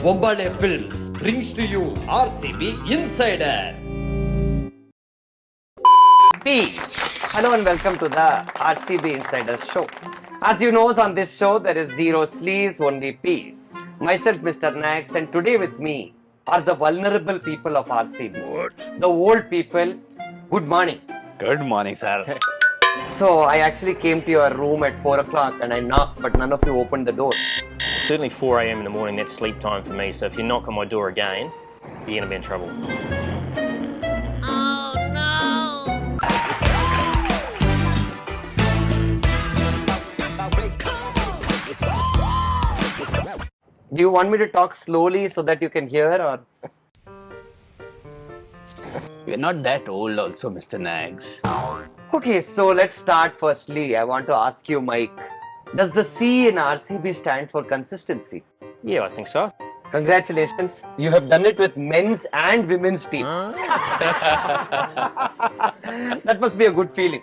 Bombale Films brings to you RCB Insider. Peace. Hello and welcome to the RCB Insider show. As you know, on this show there is zero sleaze, only peace. Myself, Mr. Nags, and today with me are the vulnerable people of RCB. What? The old people. Good morning. Good morning, sir. So I actually came to your room at 4 o'clock and I knocked, but none of you opened the door. Certainly 4 a.m. in the morning, that's sleep time for me. So if you knock on my door again, you're going to be in trouble. Oh no! Do you want me to talk slowly so that you can hear, or? We're not that old also, Mr. Nags. Okay, so let's start firstly. I want to ask you, Mike, does the C in RCB stand for consistency? Yeah, I think so. Congratulations. You have done it with men's and women's team. That must be a good feeling.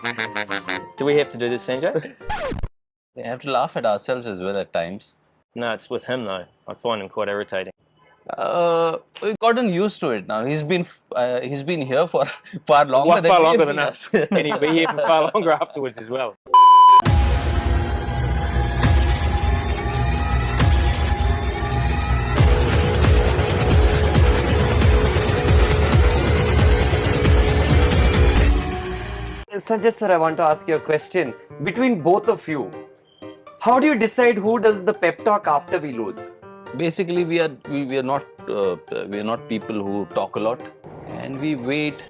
Do we have to do this, Sanjay? We have to laugh at ourselves as well at times. No, it's with him though. I find him quite irritating. We've gotten used to it now. He's been here for far longer than us. And he'll be here for far longer afterwards as well. Sanjay sir, I want to ask you a question. Between both of you, how do you decide who does the pep talk after we lose? Basically, we are not people who talk a lot, and we wait,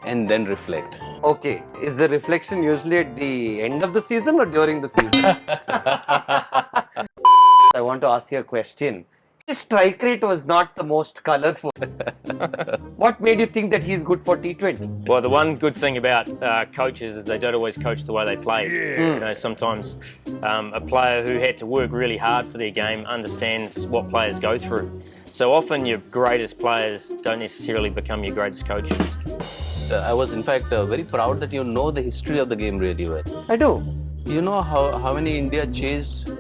and then reflect. Okay, is the reflection usually at the end of the season or during the season? I want to ask you a question. His strike rate was not the most colourful. What made you think that he's good for T20? Well, the one good thing about coaches is they don't always coach the way they play. Yeah. You know, sometimes a player who had to work really hard for their game understands what players go through. So often your greatest players don't necessarily become your greatest coaches. I was in fact very proud that you know the history of the game really well. I do. You know how many India chased?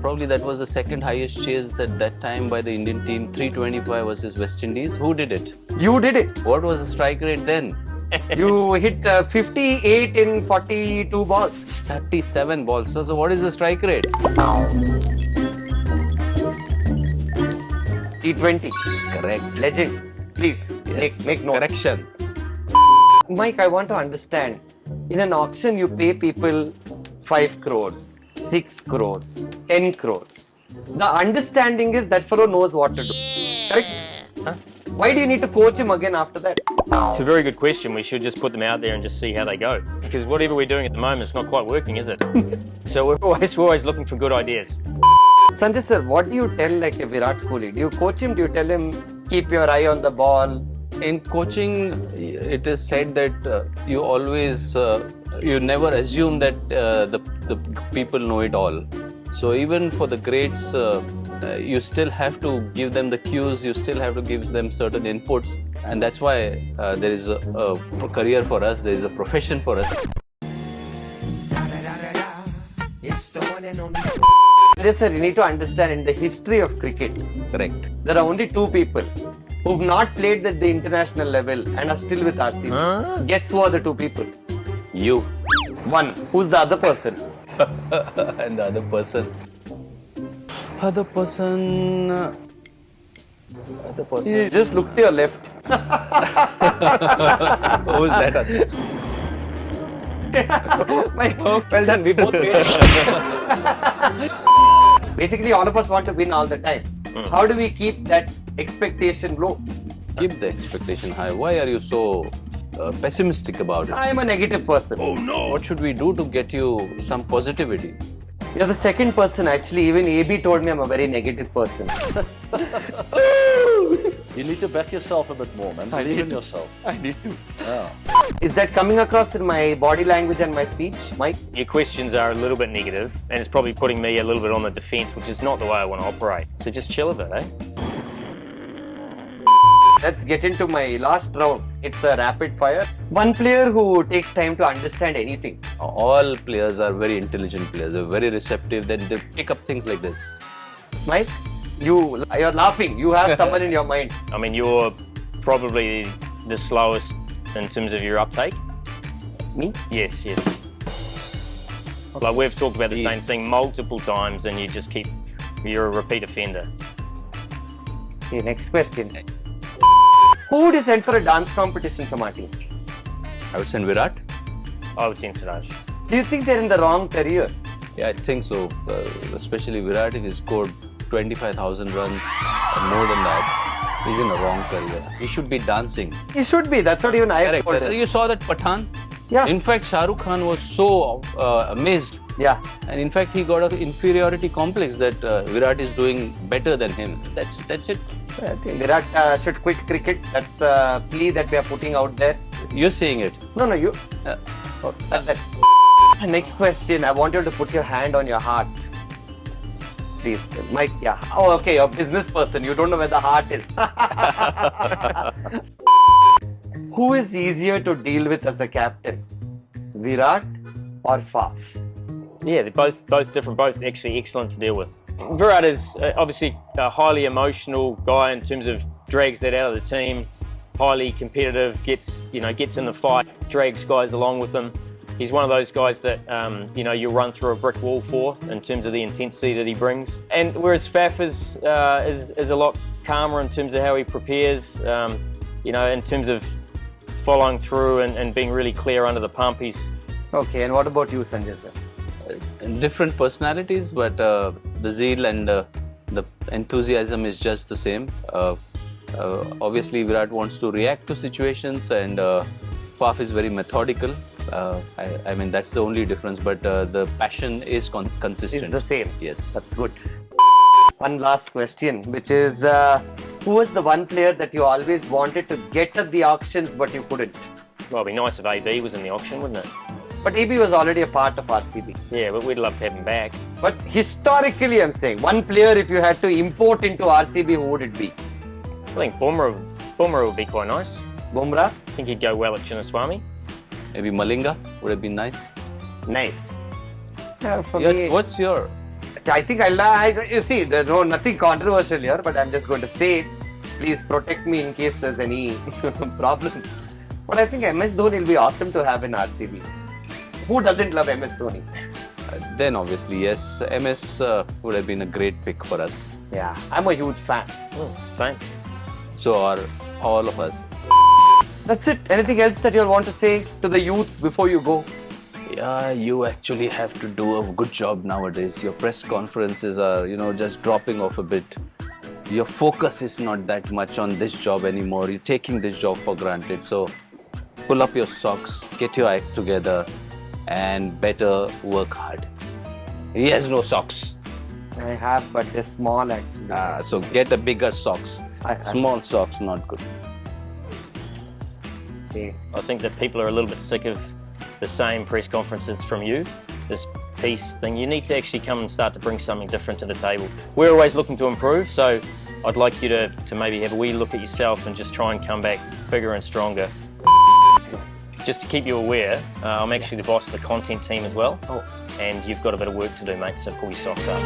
Probably that was the second highest chase at that time by the Indian team. 325 versus West Indies. Who did it? You did it. What was the strike rate then? You hit 58 in 42 balls. 37 balls. So what is the strike rate? T20. Correct. Legend. Please, Yes. make note. Correction. Mike, I want to understand. In an auction, you pay people 5 crores, 6 crores, 10 crores. The understanding is that fellow knows what to do. Correct? Huh? Why do you need to coach him again after that? It's a very good question. We should just put them out there and just see how they go. Because whatever we're doing at the moment is not quite working, is it? So we're always looking for good ideas. Sanjay sir, what do you tell like a Virat Kohli? Do you coach him? Do you tell him keep your eye on the ball? In coaching, it is said that you always, you never assume that the people know it all. So even for the greats, you still have to give them the cues, you still have to give them certain inputs. And that's why there is a career for us, there is a profession for us. Yes sir, you need to understand in the history of cricket, Correct. there are only 2 people who've not played at the international level and are still with RCB. Guess who are the 2 people? You. 1. Who's the other person? And the other person. You just look to your left. Who's that other? Well done, we both made it. Basically, all of us want to win all the time. How do we keep that expectation low? Keep the expectation high. Why are you so pessimistic about it? I am a negative person. Oh no! What should we do to get you some positivity? You're the second person actually. Even AB told me I'm a very negative person. You need to back yourself a bit more, man. Believe in yourself. I need to. Yeah. Is that coming across in my body language and my speech, Mike? Your questions are a little bit negative, and it's probably putting me a little bit on the defence, which is not the way I want to operate. So just chill a bit, eh? Let's get into my last round. It's a rapid fire. One player who takes time to understand anything. All players are very intelligent players. They're very receptive. Then they pick up things like this. Mike, you're laughing. You have someone in your mind. I mean, you're probably the slowest in terms of your uptake. Me? Yes. Like we've talked about the same thing multiple times, and you're a repeat offender. Okay, next question. Who would you send for a dance competition from our team? I would send Virat. I would send Siraj. Do you think they're in the wrong career? Yeah, I think so. Especially Virat, if he scored 25,000 runs or more than that, he's in the wrong career. He should be dancing. He should be. That's what even I thought. Correct. You saw that Pathan? Yeah. In fact, Shah Rukh Khan was so amazed. Yeah. And in fact, he got an inferiority complex that Virat is doing better than him. That's it. I think Virat should quit cricket. That's a plea that we are putting out there. You're saying it. No, you. That. Next question. I want you to put your hand on your heart. Please. Mike, yeah. Oh, okay. You're a business person. You don't know where the heart is. Who is easier to deal with as a captain? Virat or Faf? Yeah, they're both different, both actually excellent to deal with. Virat is obviously a highly emotional guy in terms of drags that out of the team, highly competitive, gets in the fight, drags guys along with him. He's one of those guys that you'll run through a brick wall for in terms of the intensity that he brings. And whereas Faf is a lot calmer in terms of how he prepares, in terms of following through and being really clear under the pump. He's okay. And what about you, Sanjay sir? Different personalities, but the zeal and the enthusiasm is just the same. Obviously, Virat wants to react to situations, and Faf is very methodical. I mean, that's the only difference, but the passion is consistent. It's the same. Yes. That's good. One last question, which is who was the one player that you always wanted to get at the auctions but you couldn't? Well, it'd be nice if AB was in the auction, wouldn't it? But AB was already a part of RCB. Yeah, but we'd love to have him back. But historically, I'm saying, one player if you had to import into RCB, who would it be? I think Bumrah would be quite nice. Bumrah? I think he'd go well at Chinnaswamy. Maybe Malinga would have been nice. Nice. For me, What's your? I think you see, there's nothing controversial here, but I'm just going to say it. Please protect me in case there's any problems. But I think MS Dhoni will be awesome to have in RCB. Who doesn't love MS Dhoni? Then obviously yes, MS would have been a great pick for us. Yeah, I'm a huge fan. Same. So are all of us. That's it. Anything else that you'll want to say to the youth before you go? Yeah, you actually have to do a good job nowadays. Your press conferences are, just dropping off a bit. Your focus is not that much on this job anymore. You're taking this job for granted. So pull up your socks, get your act together, and better work hard. He has no socks. I have, but they're small actually. So get a bigger socks. Small socks, not good. Okay. I think that people are a little bit sick of the same press conferences from you. This peace thing, you need to actually come and start to bring something different to the table. We're always looking to improve, so I'd like you to maybe have a wee look at yourself and just try and come back bigger and stronger. Just to keep you aware, I'm actually the boss of the content team as well. And you've got a bit of work to do, mate, so pull your socks up.